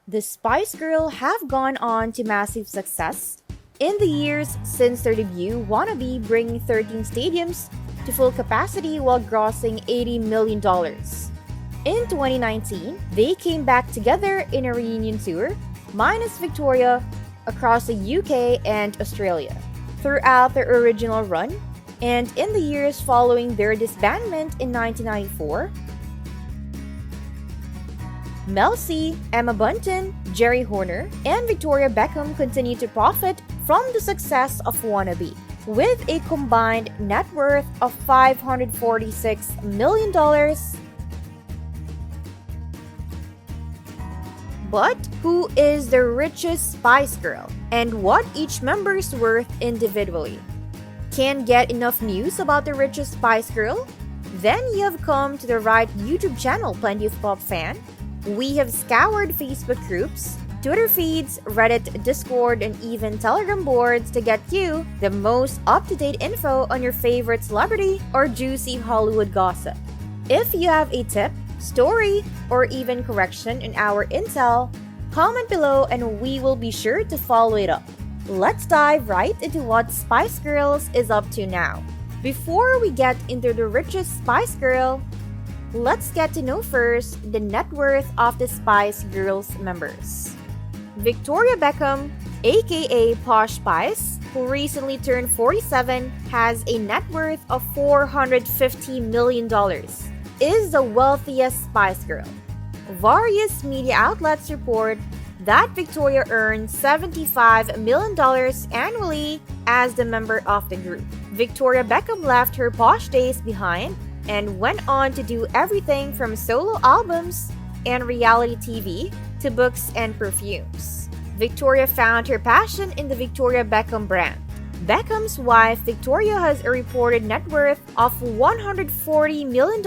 The Spice Girls have gone on to massive success in the years since their debut, Wannabe bringing 13 stadiums to full capacity while grossing $80 million. In 2019, they came back together in a reunion tour, minus Victoria, across the UK and Australia. Throughout their original run, and in the years following their disbandment in 1994, Mel C, Emma Bunton, Geri Halliwell, and Victoria Beckham continue to profit from the success of Wannabe, with a combined net worth of $546 million. But who is the richest Spice Girl, and what each member's worth individually? Can't get enough news about the richest Spice Girl? Then you have come to the right YouTube channel, Plenty of Pop fan. We have scoured Facebook groups, Twitter feeds, Reddit, Discord, and even Telegram boards to get you the most up-to-date info on your favorite celebrity or juicy Hollywood gossip. If you have a tip, story, or even correction in our intel, comment below and we will be sure to follow it up. Let's dive right into what Spice Girls is up to now. Before we get into the richest Spice Girl, let's get to know first the net worth of the Spice Girls members. Victoria Beckham, aka Posh Spice, who recently turned 47, has a net worth of $450 million, is the wealthiest Spice Girl. Various media outlets report that Victoria earned $75 million annually as the member of the group. Victoria Beckham left her posh days behind and went on to do everything from solo albums and reality TV to books and perfumes. Victoria found her passion in the Victoria Beckham brand. Beckham's wife, Victoria, has a reported net worth of $140 million,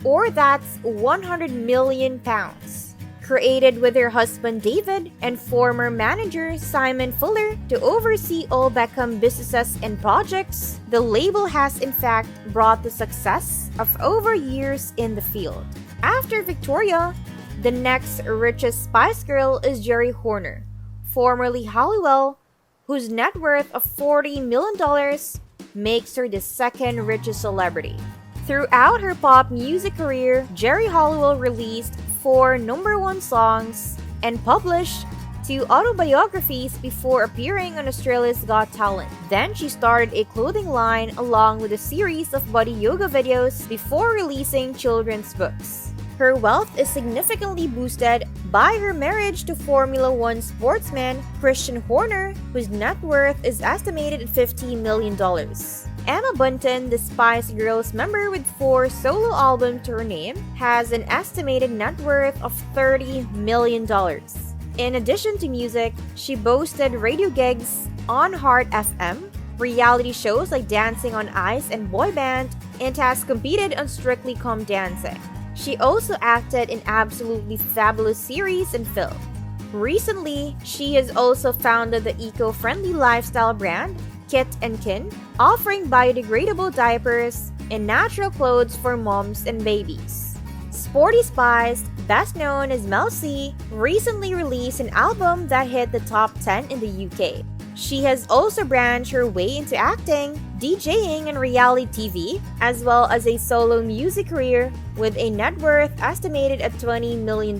or that's 100 million pounds. Created with her husband David and former manager Simon Fuller to oversee all Beckham businesses and projects, the label has in fact brought the success of over years in the field. After Victoria, the next richest Spice Girl is Geri Halliwell, formerly Halliwell, whose net worth of $40 million makes her the second richest celebrity. Throughout her pop music career, Geri Halliwell released 4 #1 songs and published 2 autobiographies before appearing on Australia's Got Talent. Then she started a clothing line along with a series of body yoga videos before releasing children's books. Her wealth is significantly boosted by her marriage to Formula One sportsman Christian Horner, whose net worth is estimated at $50 million. Emma Bunton, the Spice Girls member with 4 solo albums to her name, has an estimated net worth of $30 million. In addition to music, she boasted radio gigs on Heart FM, reality shows like Dancing on Ice and Boy Band, and has competed on Strictly Come Dancing. She also acted in absolutely fabulous series and film. Recently, she has also founded the eco-friendly lifestyle brand Kit and Kin, offering biodegradable diapers and natural clothes for moms and babies. Sporty Spice, best known as Mel C, recently released an album that hit the top 10 in the UK. She has also branched her way into acting, DJing, and reality TV, as well as a solo music career with a net worth estimated at $20 million.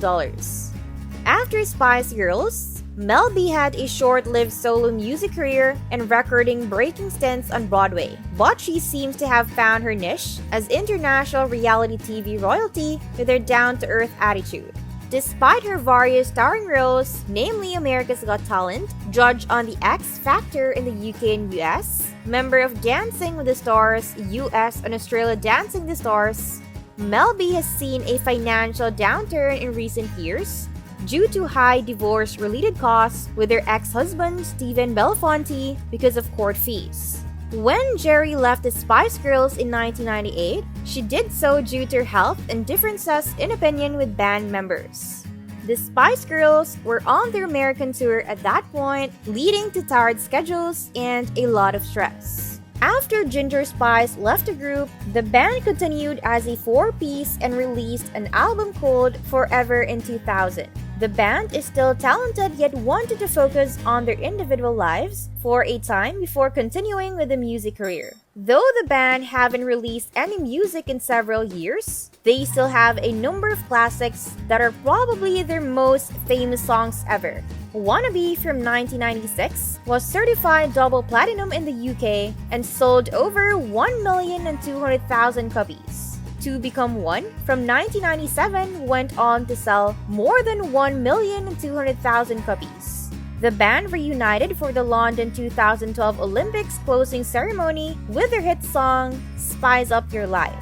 After Spice Girls, Mel B had a short-lived solo music career and recording-breaking stints on Broadway, but she seems to have found her niche as international reality TV royalty with her down-to-earth attitude. Despite her various starring roles, namely America's Got Talent, judge on the X Factor in the UK and US, member of Dancing with the Stars US and Australia Dancing the Stars, Mel B has seen a financial downturn in recent years due to high divorce-related costs with her ex-husband Stephen Belafonte because of court fees. When Geri left the Spice Girls in 1998, she did so due to her health and differences in opinion with band members. The Spice Girls were on their American tour at that point, leading to tired schedules and a lot of stress. After Ginger Spice left the group, the band continued as a 4-piece and released an album called Forever in 2000. The band is still talented yet wanted to focus on their individual lives for a time before continuing with the music career. Though the band haven't released any music in several years, they still have a number of classics that are probably their most famous songs ever. Wannabe from 1996 was certified double platinum in the UK and sold over 1,200,000 copies. To Become One from 1997 went on to sell more than 1,200,000 copies. The band reunited for the London 2012 Olympics closing ceremony with their hit song Spice Up Your Life.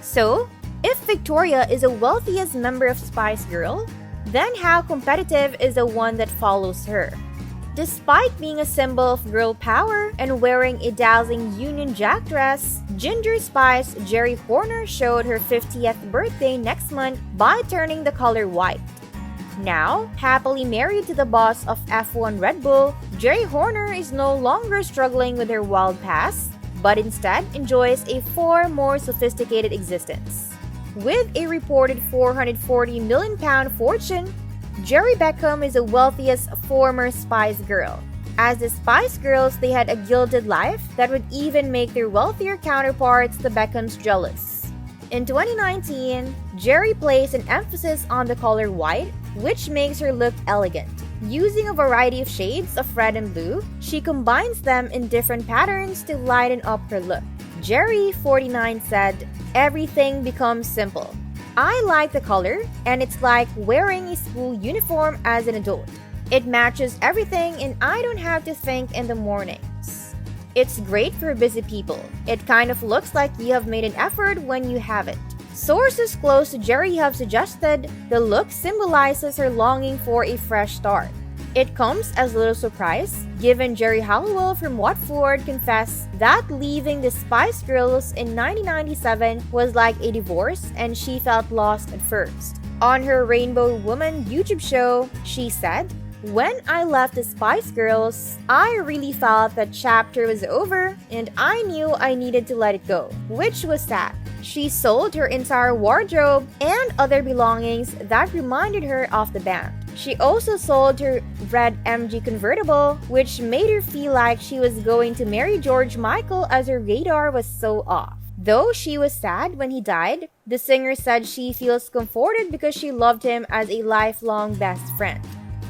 So, if Victoria is the wealthiest member of Spice Girl, then how competitive is the one that follows her? Despite being a symbol of girl power and wearing a dazzling Union Jack dress, Ginger Spice Geri Horner showed her 50th birthday next month by turning the color white. Now, happily married to the boss of F1 Red Bull, Geri Horner is no longer struggling with her wild past, but instead enjoys a far more sophisticated existence. With a reported £440 million fortune, Geri Beckham is the wealthiest former Spice Girl. As the Spice Girls, they had a gilded life that would even make their wealthier counterparts, the Beckhams, jealous. In 2019, Geri placed an emphasis on the color white, which makes her look elegant. Using a variety of shades of red and blue, she combines them in different patterns to lighten up her look. Geri, 49, said, "Everything becomes simple. I like the color, and it's like wearing a school uniform as an adult. It matches everything and I don't have to think in the mornings. It's great for busy people. It kind of looks like you have made an effort when you have it." Sources close to Geri have suggested the look symbolizes her longing for a fresh start. It comes as little surprise, given Geri Halliwell from Watford confessed that leaving the Spice Girls in 1997 was like a divorce and she felt lost at first. On her Rainbow Woman YouTube show, she said, "When I left the Spice Girls, I really felt that chapter was over and I knew I needed to let it go, which was sad." She sold her entire wardrobe and other belongings that reminded her of the band. She also sold her red MG convertible, which made her feel like she was going to marry George Michael as her radar was so off. Though she was sad when he died, the singer said she feels comforted because she loved him as a lifelong best friend.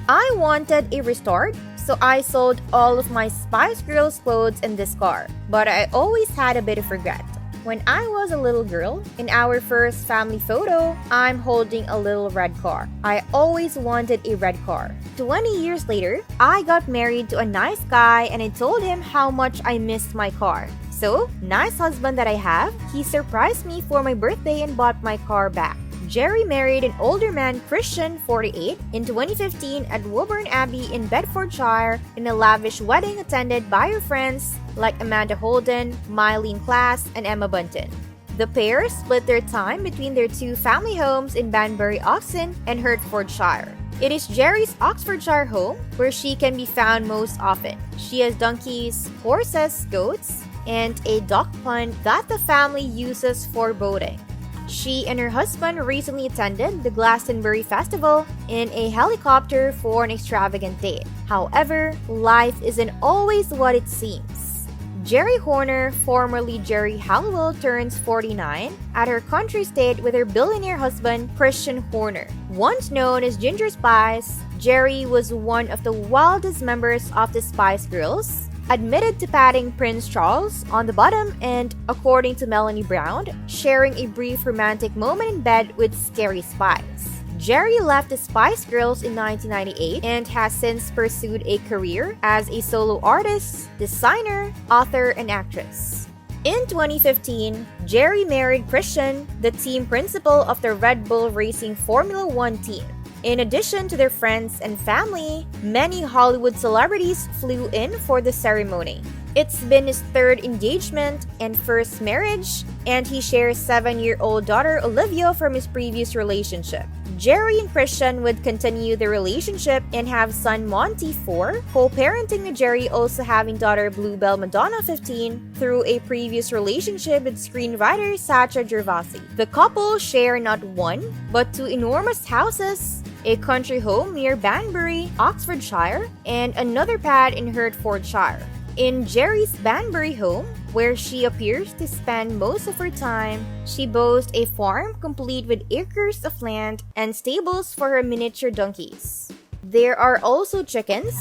"I wanted a restart, so I sold all of my Spice Girls clothes in this car, but I always had a bit of regret. When I was a little girl, in our first family photo, I'm holding a little red car. I always wanted a red car. 20 years later, I got married to a nice guy and I told him how much I missed my car. So, nice husband that I have, he surprised me for my birthday and bought my car back." Geri married an older man, Christian, 48, in 2015 at Woburn Abbey in Bedfordshire in a lavish wedding attended by her friends like Amanda Holden, Myleene Klass, and Emma Bunton. The pair split their time between their two family homes in Banbury, Oxon, and Hertfordshire. It is Geri's Oxfordshire home where she can be found most often. She has donkeys, horses, goats, and a duck pond that the family uses for boating. She and her husband recently attended the Glastonbury Festival in a helicopter for an extravagant date. However, life isn't always what it seems. Geri Horner, formerly Geri Halliwell, turns 49 at her country estate with her billionaire husband, Christian Horner. Once known as Ginger Spice, Geri was one of the wildest members of the Spice Girls, admitted to patting Prince Charles on the bottom and, according to Melanie Brown, sharing a brief romantic moment in bed with Scary Spice. Geri left the Spice Girls in 1998 and has since pursued a career as a solo artist, designer, author, and actress. In 2015, Geri married Christian, the team principal of the Red Bull Racing Formula One team. In addition to their friends and family, many Hollywood celebrities flew in for the ceremony. It's been his third engagement and first marriage, and he shares 7-year-old daughter Olivia from his previous relationship. Geri and Christian would continue the relationship and have son Monty 4, co-parenting with Geri, also having daughter Bluebell Madonna 15 through a previous relationship with screenwriter Sacha Gervasi. The couple share not one, but two enormous houses, a country home near Banbury, Oxfordshire, and another pad in Hertfordshire. In Geri's Banbury home, where she appears to spend most of her time, she boasts a farm complete with acres of land and stables for her miniature donkeys. There are also chickens,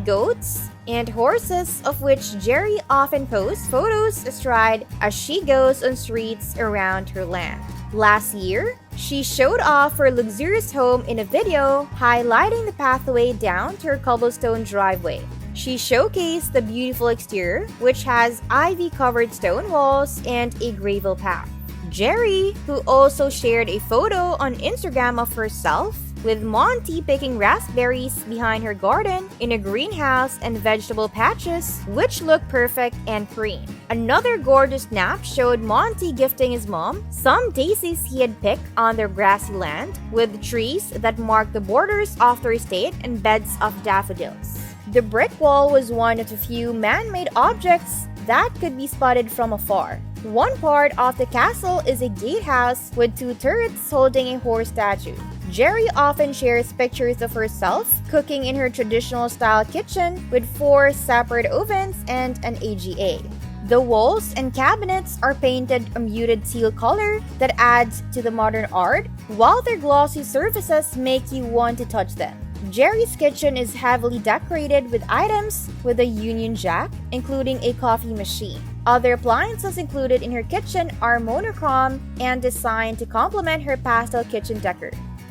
goats, and horses, of which Geri often posts photos astride as she goes on streets around her land. Last year, she showed off her luxurious home in a video highlighting the pathway down to her cobblestone driveway. She showcased the beautiful exterior, which has ivy-covered stone walls and a gravel path. Geri, who also shared a photo on Instagram of herself with Monty picking raspberries behind her garden in a greenhouse and vegetable patches, which look perfect and green. Another gorgeous snap showed Monty gifting his mom some daisies he had picked on their grassy land, with trees that marked the borders of the estate and beds of daffodils. The brick wall was one of the few man-made objects that could be spotted from afar. One part of the castle is a gatehouse with two turrets holding a horse statue. Geri often shares pictures of herself cooking in her traditional style kitchen with 4 separate ovens and an AGA. The walls and cabinets are painted a muted teal color that adds to the modern art, while their glossy surfaces make you want to touch them. Geri's kitchen is heavily decorated with items with a Union Jack, including a coffee machine. Other appliances included in her kitchen are monochrome and designed to complement her pastel kitchen decor.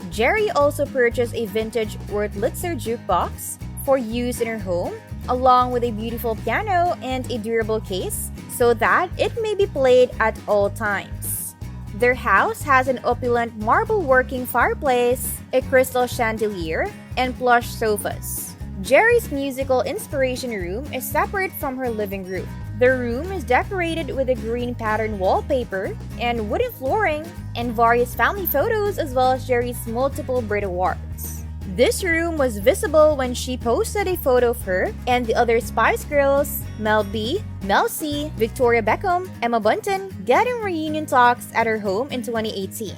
Geri also purchased a vintage Wurlitzer jukebox for use in her home, along with a beautiful piano and a durable case so that it may be played at all times. Their house has an opulent marble-working fireplace, a crystal chandelier, and plush sofas. Geri's musical inspiration room is separate from her living room. The room is decorated with a green pattern wallpaper and wooden flooring and various family photos, as well as Geri's multiple Brit Awards. This room was visible when she posted a photo of her and the other Spice Girls, Mel B, Mel C, Victoria Beckham, Emma Bunton, getting reunion talks at her home in 2018.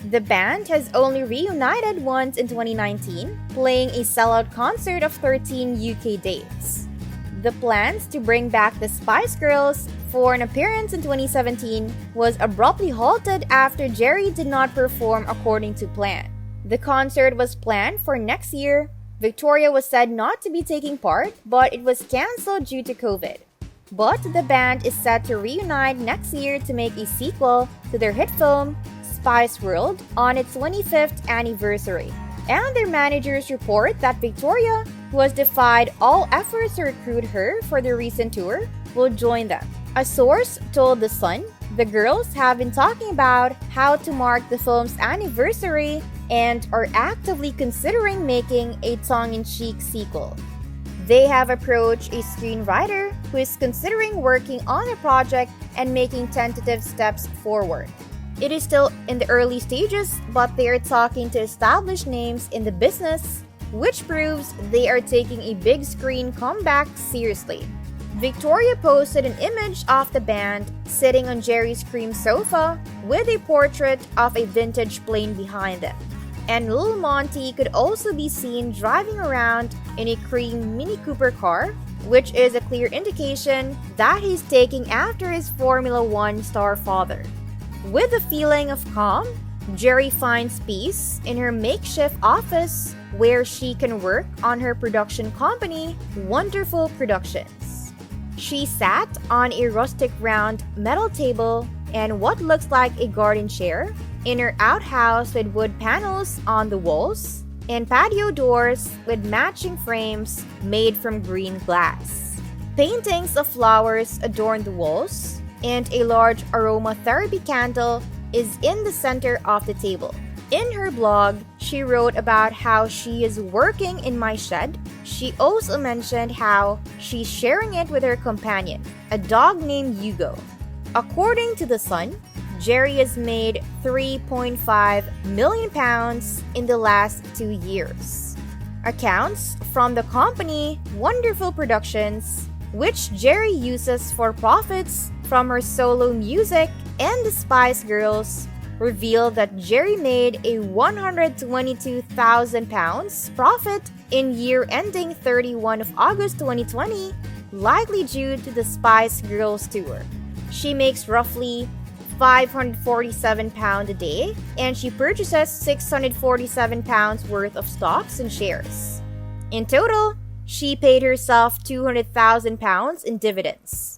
The band has only reunited once in 2019, playing a sellout concert of 13 UK dates. The plans to bring back the Spice Girls for an appearance in 2017 was abruptly halted after Geri did not perform according to plan. The concert was planned for next year. Victoria was said not to be taking part, but it was cancelled due to COVID. But the band is set to reunite next year to make a sequel to their hit film, Spice World, on its 25th anniversary. And their managers report that Victoria, who has defied all efforts to recruit her for the recent tour, will join them. A source told The Sun the girls have been talking about how to mark the film's anniversary and are actively considering making a tongue-in-cheek sequel. They have approached a screenwriter who is considering working on the project and making tentative steps forward. It is still in the early stages, but they are talking to established names in the business, which proves they are taking a big screen comeback seriously. Victoria posted an image of the band sitting on Geri's cream sofa with a portrait of a vintage plane behind them. And Lil Monty could also be seen driving around in a cream Mini Cooper car, which is a clear indication that he's taking after his Formula One star father. With a feeling of calm, Geri finds peace in her makeshift office where she can work on her production company, Wonderful Productions. She sat on a rustic round metal table and what looks like a garden chair in her outhouse with wood panels on the walls and patio doors with matching frames made from green glass. Paintings of flowers adorn the walls, and a large aromatherapy candle is in the center of the table. In her blog, she wrote about how she is working in my shed. She also mentioned how she's sharing it with her companion, a dog named Hugo. According to The Sun, Geri has made £3.5 million in the last 2 years. Accounts from the company Wonderful Productions, which Geri uses for profits from her solo music and the Spice Girls, revealed that Geri made a £122,000 profit in year ending 31 of August 2020, likely due to the Spice Girls tour. She makes roughly £547 a day, and she purchases £647 worth of stocks and shares. In total, she paid herself £200,000 in dividends.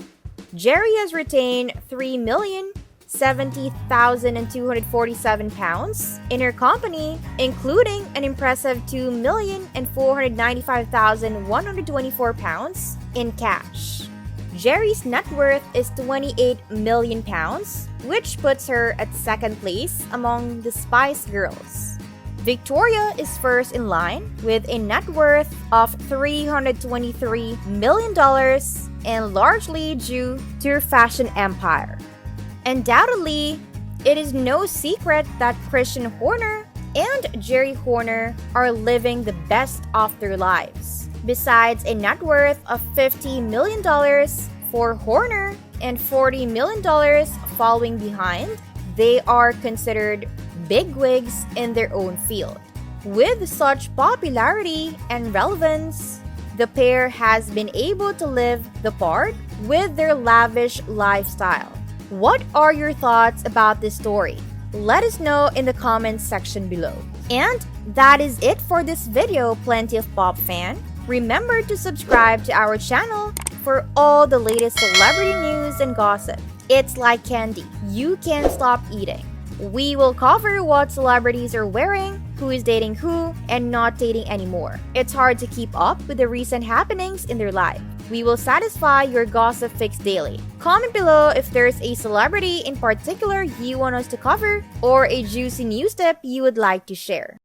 Geri has retained £3,070,247 in her company, including an impressive £2,495,124 in cash. Geri's net worth is £28 million, which puts her at second place among the Spice Girls. Victoria is first in line with a net worth of $323 million, and largely due to her fashion empire. Undoubtedly, it is no secret that Christian Horner and Geri Horner are living the best of their lives. Besides a net worth of $50 million for Horner and $40 million following behind, they are considered bigwigs in their own field. With such popularity and relevance, the pair has been able to live the part with their lavish lifestyle. What are your thoughts about this story? Let us know in the comments section below. And that is it for this video, Plenty of Pop fan. Remember to subscribe to our channel for all the latest celebrity news and gossip. It's like candy. You can't stop eating. We will cover what celebrities are wearing, who is dating who, and not dating anymore. It's hard to keep up with the recent happenings in their life. We will satisfy your gossip fix daily. Comment below if there's a celebrity in particular you want us to cover or a juicy news tip you would like to share.